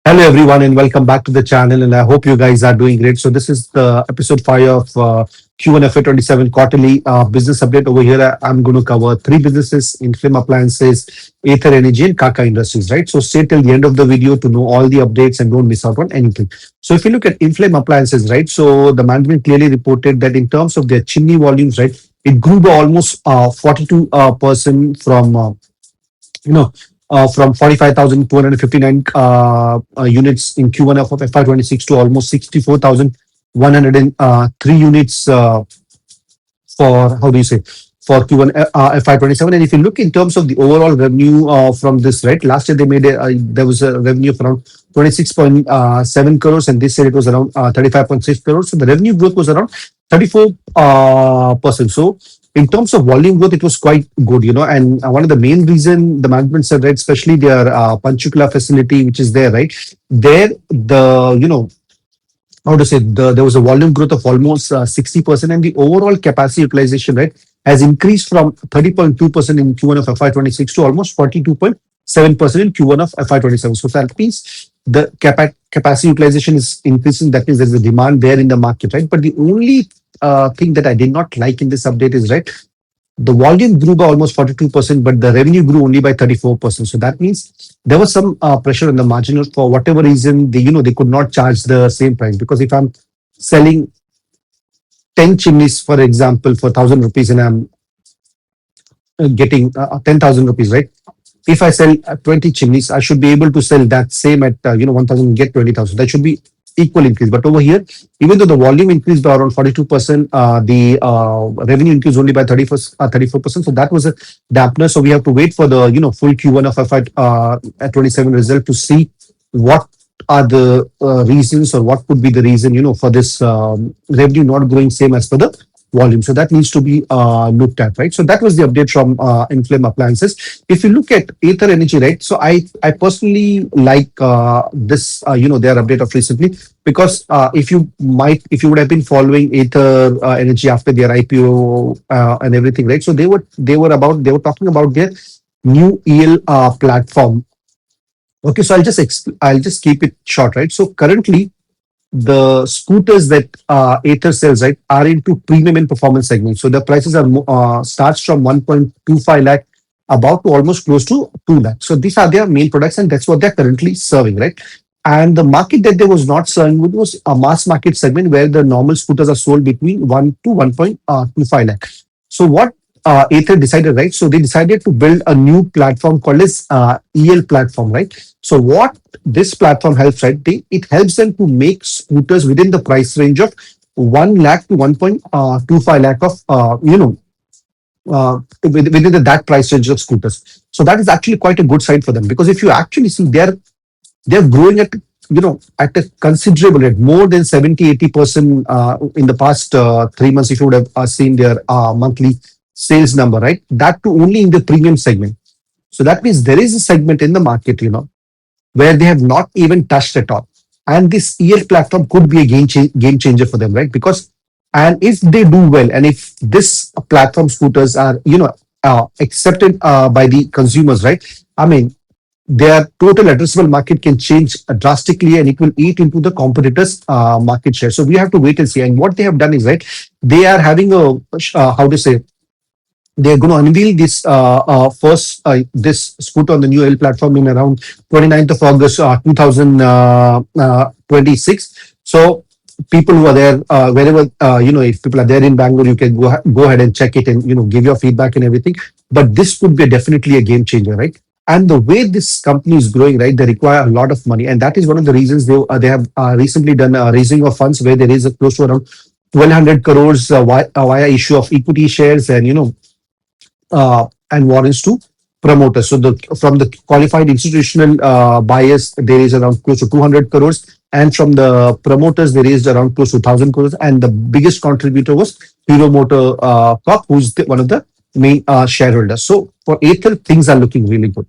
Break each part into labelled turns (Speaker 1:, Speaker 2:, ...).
Speaker 1: Hello everyone and welcome back to the channel and I hope you guys are doing great. So this is the episode 5 of Q1 FY27 quarterly business update. Over here I'm going to cover three businesses: Inflame Appliances, Ather Energy and Kaka Industries, right? So stay till the end of the video to know all the updates and don't miss out on anything. So if you look at Inflame Appliances, right? So the management clearly reported that in terms of their chimney volumes, right, it grew by almost 42% from 45,259 units in Q1 of FY26 to almost 64,103 units for, how do you say, for Q1 FY27. And if you look in terms of the overall revenue from this, right, last year they made there was a revenue of around 26.7 crores, and this year it was around 35.6 crores. So the revenue growth was around 34%. So in terms of volume growth, it was quite good, and one of the main reason the management said, right, especially their Panchkula facility, which is there, right, there, how to say, there was a volume growth of almost 60%, and the overall capacity utilization, right, has increased from 30.2% in Q1 of FY26 to almost 42.7% in Q1 of FY27. So that means the capacity utilization is increasing. That means there's a demand there in the market, right? But the only thing that I did not like in this update is, right, the volume grew by almost 42%, but the revenue grew only by 34%. So that means there was some pressure on the margin for whatever reason. They could not charge the same price, because if I'm selling 10 chimneys, for example, for 1,000 rupees, and I'm getting 10,000 rupees, right? If I sell 20 chimneys, I should be able to sell that same at 1,000 and get 20,000. That should be equal increase. But over here, even though the volume increased by around 42%, the revenue increased only by 34%. So that was a dampener. So we have to wait for the full Q1 of FY27 result to see what are the reasons, or what could be the reason for this revenue not growing same as per the volume. So that needs to be looked at, right? So that was the update from Inflame Appliances. If you look at Ather Energy, right, so I personally like this their update of recently, because if you would have been following Ather Energy after their IPO and everything, right, so they were talking about their new EL platform. Okay, so I'll just keep it short, right? So currently, the scooters that Ather sells, right, are into premium and performance segments. So the prices are starts from 1.25 lakh about to almost close to 2 lakh. So these are their main products, and that's what they're currently serving, right? And the market that they was not serving with was a mass market segment, where the normal scooters are sold between 1 to 1.25 lakh. So what Ather decided, right? So they decided to build a new platform called as EL Platform, right? So what this platform helps, right? It helps them to make scooters within the price range of 1 lakh to 1.25 lakh of within that price range of scooters. So that is actually quite a good side for them, because if you actually see, they're growing at at a considerable rate, more than 70-80% in the past 3 months. If you would have seen their monthly sales number, right, that too only in the premium segment. So that means there is a segment in the market, where they have not even touched at all. And this EL platform could be a game changer for them, right? Because, and if they do well, and if this platform scooters are, accepted by the consumers, right? I mean, their total addressable market can change drastically, and it will eat into the competitors' market share. So we have to wait and see. And what they have done is, right, they are having a, how to say, they're going to unveil this this scooter on the new EL platform in around 29th of August 2026. So people who are there, wherever, if people are there in Bangalore, you can go ahead and check it and, give your feedback and everything. But this could be definitely a game changer, right? And the way this company is growing, right, they require a lot of money. And that is one of the reasons they have recently done a raising of funds, where there is a close to around 1,200 crores via issue of equity shares and, and warrants to promoters. So from the qualified institutional buyers, there is around close to 200 crores. And from the promoters, they raised around close to 1,000 crores. And the biggest contributor was Hero Motor Corp, who's one of the main shareholders. So for Ather, things are looking really good.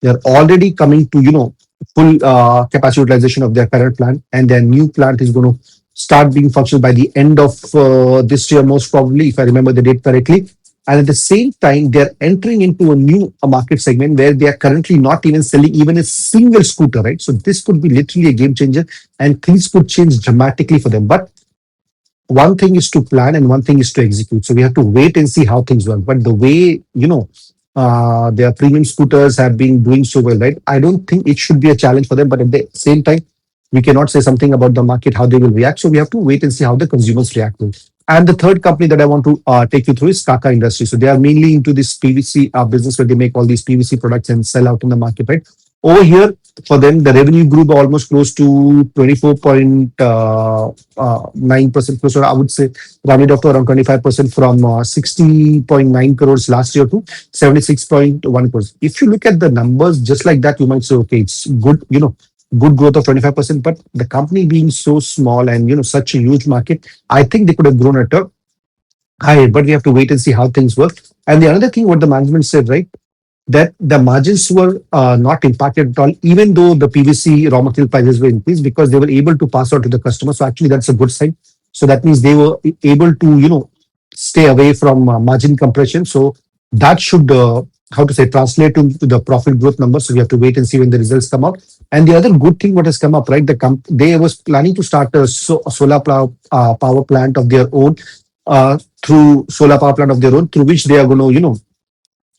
Speaker 1: They're already coming to, full capacity utilization of their current plant. And their new plant is going to start being functional by the end of this year, most probably, if I remember the date correctly. and at the same time they're entering into a new market segment where they are currently not even selling even a single scooter, right? So this could be literally a game changer, and things could change dramatically for them. But one thing is to plan and one thing is to execute. So we have to wait and see how things work. But the way, their premium scooters have been doing so well, right? I don't think it should be a challenge for them. But at the same time, we cannot say something about the market, how they will react. So we have to wait and see how the consumers react to it. And the third company that I want to take you through is Kaka Industries. So they are mainly into this PVC business where they make all these PVC products and sell out in the market, right? Over here, for them, the revenue grew by almost close to 24.9%, close to, I would say, rounded off to around 25% from 60.9 crores last year to 76.1 crores. If you look at the numbers just like that, you might say, okay, it's good, good growth of 25%, but the company being so small and, such a huge market, I think they could have grown at a higher, but we have to wait and see how things work. And the another thing, what the management said, right? That the margins were not impacted at all, even though the PVC raw material prices were increased because they were able to pass on to the customer. So actually, that's a good sign. So that means they were able to, stay away from margin compression. So that should, how to say, translate into the profit growth numbers. So we have to wait and see when the results come out. And the other good thing what has come up, right? They was planning to start a solar power plant of their own, through solar power plant of their own, through which they are going to,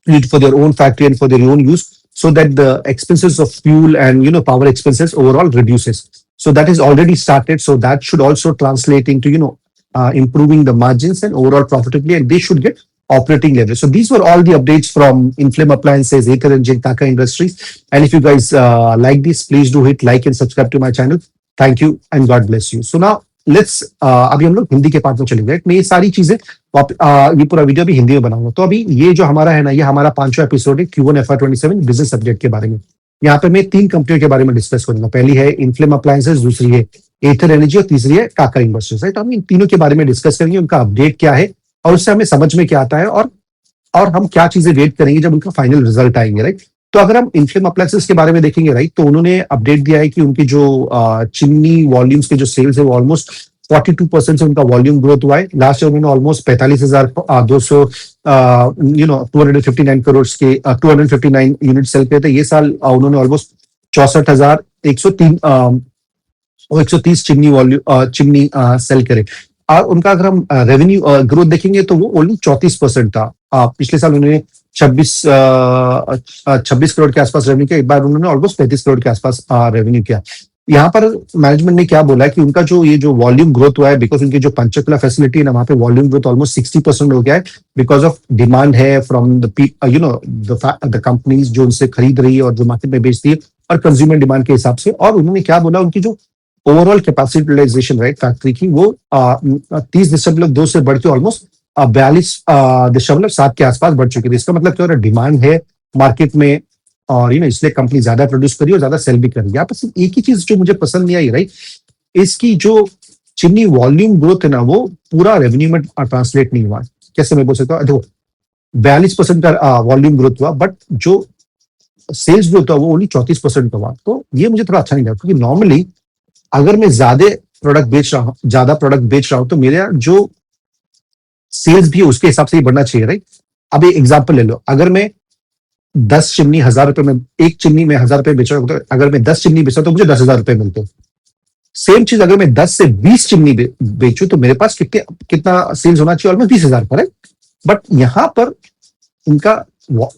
Speaker 1: it for their own factory and for their own use, so that the expenses of fuel and power expenses overall reduces. So that is already started. So that should also translate into improving the margins and overall profitability, and they should get operating leverage. So these were all the updates from Inflame Appliances, Ather Energy, and Kaka Industries. And if you guys like this, please do hit like and subscribe to my channel. Thank you and God bless you. So now let's अभी हम लोग हिंदी के part में चलेंगे, right? मैं ये सारी चीजें ये पूरा वीडियो भी हिंदी में बनाऊंगा. तो अभी ये जो हमारा है ना, ये हमारा 5वां एपिसोड है Q1 FY27 बिजनेस अपडेट के बारे में. यहाँ पे मैं 3 कंपनियों के बारे में डिस्कस करूंगा. पहली है इन्फ्लेम अप्लायंसेस, दूसरी है एथर एनर्जी और तीसरी है काका इंडस्ट्रीज, राइट? हम इन तीनों के बारे में डिस्कस करेंगे, उनका अपडेट क्या है और उससे हमें समझ में क्या आता है, और हम क्या चीजें वेट करेंगे जब उनका फाइनल रिजल्ट आएंगे, राइट? तो अगर हम इन्फ्लेम अप्लायंसेस के बारे में देखेंगे, राइट, तो उन्होंने अपडेट दिया है कि उनकी जो चिमनी वॉल्यूम्स के जो सेल्स है वो ऑलमोस्ट 42% से उनका वॉल्यूम ग्रोथ हुआ है. लास्ट ईयर उन्होंने ऑलमोस्ट 45,200 259 करोड़ के 259 यूनिट सेल किए थे. ये साल उन्होंने ऑलमोस्ट 130 चिमनी सेल करे. और उनका अगर हम रेवेन्यू ग्रोथ देखेंगे तो वो ओनली 34% था. पिछले साल उन्होंने 26 करोड़ के आसपास रेवेन्यू किया. एक बार उन्होंने ऑलमोस्ट 35 करोड़ के आसपास रेवेन्यू किया. यहाँ पर मैनेजमेंट ने क्या बोला है कि उनका जो वॉल्यूम ग्रोथ हुआ है, बिकॉज उनकी जो पंचकुला फैसिलिटी है ना, वहाँ पे वॉल्यूम ग्रोथ ऑलमोस्ट 60% हो गया है, बिकॉज ऑफ डिमांड है फ्रॉम द कंपनीज जो उनसे खरीद रही है और जो मार्केट में बेचती है, और कंज्यूमर डिमांड के हिसाब से. और उन्होंने क्या बोला, उनकी जो overall capacity utilisation, right, factory की, वो 30.2 से बढ़ के ऑलमोस्ट 42.7 के आसपास बढ़ चुकी है. इसका मतलब क्या हो रहा है, डिमांड है मार्केट में, और इसलिए कंपनी ज्यादा प्रोड्यूस करी और ज्यादा सेल भी करी. यहाँ पर सिर्फ एक ही चीज जो मुझे पसंद नहीं आई, राइट, इसकी जो चिमनी वॉल्यूम ग्रोथ है ना, वो पूरा रेवेन्यू में ट्रांसलेट नहीं हुआ. कैसे मैं बोल सकता हूँ, देखो 42% का वॉल्यूम ग्रोथ हुआ, बट जो सेल्स ग्रोथ हुआ वो ओनली 34% का हुआ. तो ये मुझे थोड़ा अच्छा नहीं लगा, क्योंकि नॉर्मली अगर मैं ज्यादा प्रोडक्ट बेच रहा हूं तो मेरा जो सेल्स भी है उसके हिसाब से ही बढ़ना चाहिए, राइट? अब एक एग्जाम्पल ले लो, अगर मैं 10 चिमनी 1,000 रुपए में, एक चिमनी में 1,000 रुपए बेच रहा हूं, तो अगर मैं 10 चिमनी बेचा तो मुझे 10,000 रुपए मिलते हैं. सेम चीज अगर मैं 10 से 20 चिमनी बेचूं तो मेरे पास कितना सेल्स होना चाहिए, ऑलमोस्ट 20,000 पर है. बट यहां पर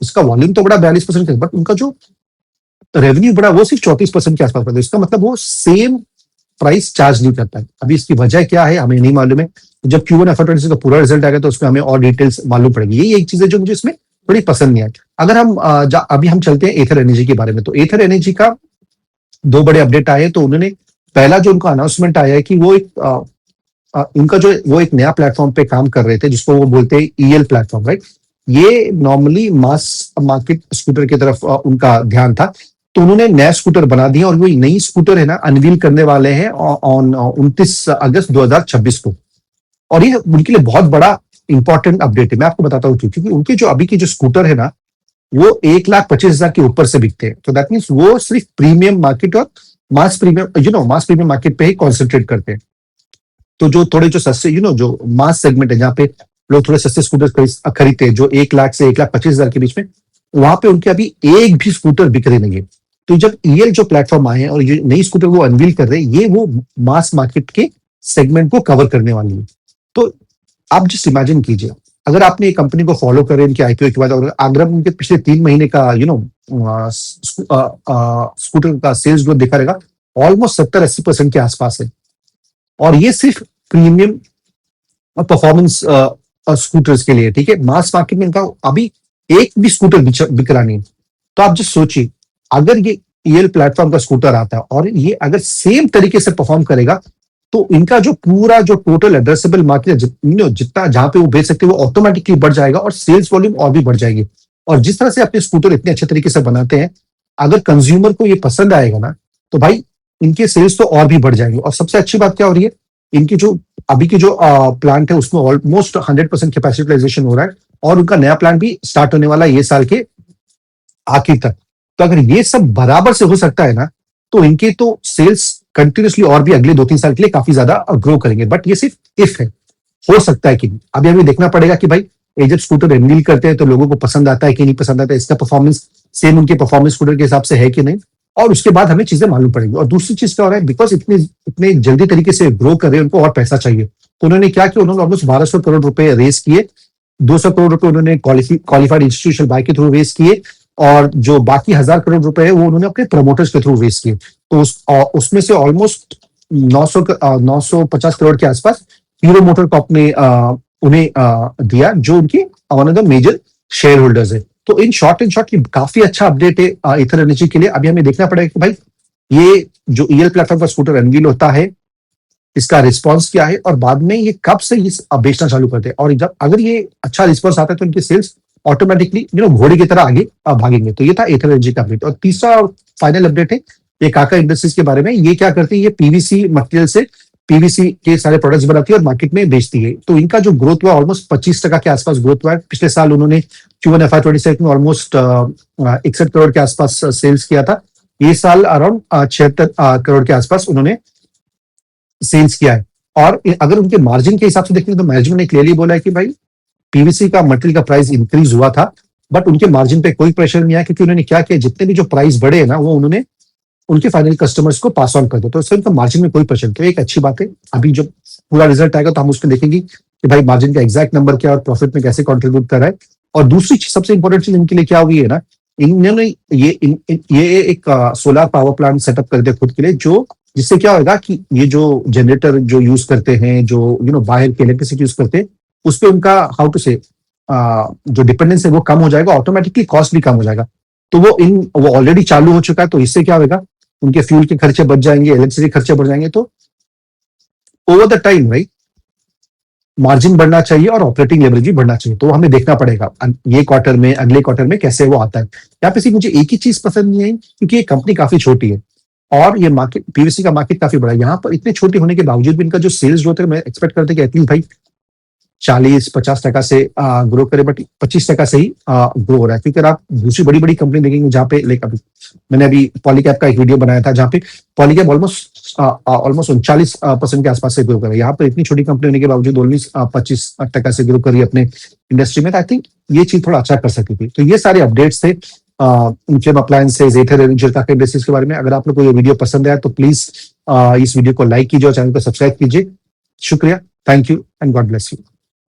Speaker 1: उसका वॉल्यूम तो बड़ा 42%, बट उनका जो रेवेन्यू बड़ा वो सिर्फ 34% के आसपास पड़ता है. इसका मतलब वो सेम प्राइस चार्ज नहीं करता है. अभी इसकी वजह क्या है हमें नहीं मालूम है. जब Q1 FY26 का पूरा रिजल्ट आएगा तो उसमें हमें और डिटेल्स मालूम पड़ेगी. यही एक चीज है जो मुझे इसमें थोड़ी पसंद नहीं आई. अगर हम अभी हम चलते हैं एथर एनर्जी के बारे में, तो एथर एनर्जी का 2 बड़े अपडेट आए. तो उन्होंने पहला जो उनका अनाउंसमेंट आया है कि वो एक नया प्लेटफॉर्म पे काम कर रहे थे जिसको वो बोलते हैं EL प्लेटफॉर्म, राइट? ये नॉर्मली मास मार्केट स्कूटर की तरफ उनका ध्यान था. तो उन्होंने नया स्कूटर बना दिया और वो नई स्कूटर है ना अनवील करने वाले हैं ऑन 29 अगस्त 2026 को. और ये उनके लिए बहुत बड़ा इंपॉर्टेंट अपडेट है. मैं आपको बताता हूँ क्योंकि उनके जो अभी के जो स्कूटर है ना, वो 1,25,000 के ऊपर से बिकते हैं. तो दैट मीन्स वो सिर्फ प्रीमियम मार्केट और मास प्रीमियम मार्केट पे ही कॉन्सेंट्रेट करते हैं. तो जो थोड़े जो सस्ते जो मास सेगमेंट है, जहाँ पे लोग थोड़े सस्ते स्कूटर खरीदते हैं, जो 1 लाख से 1,25,000 के बीच में, वहां पे उनके अभी एक भी स्कूटर बिक रहे नहीं है। तो जब ईएल जो प्लेटफॉर्म आए हैं और ये नई स्कूटर वो अनवील कर रहे हैं, ये वो मास मार्केट के सेगमेंट को कवर करने वाली है। तो आप जस्ट इमेजिन कीजिए, अगर आपने एक कंपनी को फॉलो करें इनके आईपीओ के बाद, और अगर उनके पिछले 3 महीने का स्कूटर का सेल्स ग्रोथ देखा रहेगा, ऑलमोस्ट 70-80% के आसपास है। और ये सिर्फ प्रीमियम परफॉर्मेंस स्कूटर्स के लिए, ठीक है। मास मार्केट में इनका अभी एक भी स्कूटर बिक रहा नहीं। तो आप जस्ट सोचिए, अगर ये ईएल प्लेटफॉर्म का स्कूटर आता है और ये अगर सेम तरीके से परफॉर्म करेगा, तो इनका जो पूरा जो टोटल एड्रेसेबल मार्केट जितना जहां पे वो बेच सकते हैं, वो ऑटोमेटिकली बढ़ जाएगा और सेल्स वॉल्यूम और भी बढ़ जाएगी। और जिस तरह से अपने स्कूटर इतने अच्छे तरीके से बनाते हैं, अगर कंज्यूमर को ये पसंद आएगा ना, तो भाई इनके सेल्स तो और भी बढ़ जाएंगे। और सबसे अच्छी बात क्या हो रही है, इनकी जो अभी की जो प्लांट है उसमें ऑलमोस्ट 100% कैपेसिटी यूटिलाइजेशन हो रहा है, और उनका नया प्लांट भी स्टार्ट होने वाला है ये साल के आखिर तक। तो अगर ये सब बराबर से हो सकता है ना, तो इनके तो सेल्स कंटिन्यूसली और भी अगले 2-3 साल के लिए काफी ज्यादा ग्रो करेंगे। बट ये सिर्फ इफ है, हो सकता है कि नहीं। अभी हमें देखना पड़ेगा कि भाई ये जब स्कूटर रिवील करते हैं तो लोगों को पसंद आता है कि नहीं पसंद आता है, इसका परफॉर्मेंस सेम उनके परफॉर्मेंस स्कूटर के हिसाब से है कि नहीं, और उसके बाद हमें चीजें मालूम पड़ेंगी। और दूसरी चीज क्या हो रहा है, बिकॉज इतने इतने जल्दी तरीके से ग्रो कर रहे हैं, उनको और पैसा चाहिए। तो उन्होंने क्या किया, उन्होंने ऑलमोस्ट 1200 करोड़ रुपए रेस किए, 200 करोड़ रुपए उन्होंने क्वालिफाइड इंस्टीट्यूशनल बाय के थ्रू रेस किए, और जो बाकी 1000 करोड़ रुपए है वो उन्होंने अपने प्रमोटर्स के थ्रू रेस किए। तो उसमें से ऑलमोस्ट 950 करोड़ के आसपास हीरो मोटर को अपने उन्हें दिया, जो उनकी one of the major shareholders है। तो इन शॉर्ट काफी अच्छा अपडेट है एथर एनर्जी के लिए। अभी हमें देखना पड़ेगा कि भाई ये जो ईएल प्लेटफॉर्म का स्कूटर अनवील होता है, इसका रिस्पांस क्या है, और बाद में ये कब से ये बेचना चालू करते हैं। और जब अगर ये अच्छा रिस्पांस आता है तो इनके सेल्स ऑटोमेटिकली घोड़े की तरह आगे भागेंगे। तो ये था एथर एनर्जी का अपडेट। और तीसरा और फाइनल अपडेट है ये काका इंडस्ट्रीज के बारे में। ये क्या करती है, ये पीवीसी मटेरियल से पीवीसी के सारे प्रोडक्ट्स बनाती है और मार्केट में बेचती है। तो इनका जो ग्रोथ हुआ ऑलमोस्ट 25% के आसपास ग्रोथ हुआ है। पिछले साल उन्होंने Q1 FY27 में ऑलमोस्ट 61 करोड़ के आसपास सेल्स किया था। ये साल अराउंड 76 करोड़ के आसपास उन्होंने सेल्स किया है। और अगर उनके मार्जिन के हिसाब से देखें तो मैनेजमेंट ने क्लियरली बोला है कि भाई पीवीसी का मटेरियल का प्राइस इंक्रीज हुआ था, बट उनके मार्जिन पे कोई प्रेशर नहीं आया, क्योंकि उन्होंने क्या किया, जितने भी जो प्राइस बढ़े हैं ना, वो उन्होंने उनके फाइनल कस्टमर्स को पास ऑन कर दो। तो इससे उनका मार्जिन में कोई प्रेशर नहीं, एक अच्छी बात है। अभी जो पूरा रिजल्ट आएगा तो हम उसमें देखेंगे कि भाई मार्जिन का एग्जैक्ट नंबर क्या है और प्रॉफिट में कैसे कंट्रीब्यूट कर रहा है। और दूसरी चीज, सबसे इंपॉर्टेंट चीज इनके लिए क्या होगी है ना, इन्होंने ये एक सोलर पावर प्लांट सेटअप कर दिया खुद के लिए, जो जिससे क्या होगा कि ये जो जनरेटर जो यूज करते हैं, जो बाहर के इलेक्ट्रिसिटी यूज करते हैं, उस पर उनका हाउ टू से जो डिपेंडेंस है वो कम हो जाएगा, ऑटोमेटिकली कॉस्ट भी कम हो जाएगा। तो वो ऑलरेडी चालू हो चुका है। तो इससे क्या होगा, उनके फ्यूल के खर्चे बच जाएंगे, इलेक्ट्रिसिटी खर्चे बढ़ जाएंगे। तो ओवर द टाइम भाई मार्जिन बढ़ना चाहिए और ऑपरेटिंग लेवरेज भी बढ़ना चाहिए। तो हमें देखना पड़ेगा ये क्वार्टर में, अगले क्वार्टर में कैसे वो आता है। यहाँ पे सिर्फ मुझे एक ही चीज पसंद नहीं आई, क्योंकि ये कंपनी काफी छोटी है और ये मार्केट पीवीसी का मार्केट काफी बड़ा है। यहाँ पर इतने छोटे होने के बावजूद भी इनका जो सेल्स ग्रोथ है, मैं एक्सपेक्ट करते कि एटलीस्ट भाई 40-50% से ग्रो करे, बट 25% से ही ग्रो हो रहा है। क्योंकि आप दूसरी बड़ी बड़ी कंपनी देखेंगे जहाँ पे लाइक मैंने अभी पॉलीकैप का एक वीडियो बनाया था, जहाँ पे पॉलीकैप ऑलमोस्ट 39% के आसपास से ग्रो कर रहा है। यहाँ पर इतनी छोटी कंपनी होने के बावजूद ओनली 25% से ग्रो करी अपने इंडस्ट्री में। आई थिंक ये चीज थोड़ा अच्छा कर सकती थी। तो ये सारे अपडेट्स थे इन्फ्लेम अप्लायंसेज, एथर एनर्जी, काका इंडस्ट्रीज के बारे में। अगर आप लोग को ये वीडियो पसंद आया तो प्लीज इस वीडियो को लाइक कीजिए और चैनल को सब्सक्राइब कीजिए। शुक्रिया, thank you and God bless you.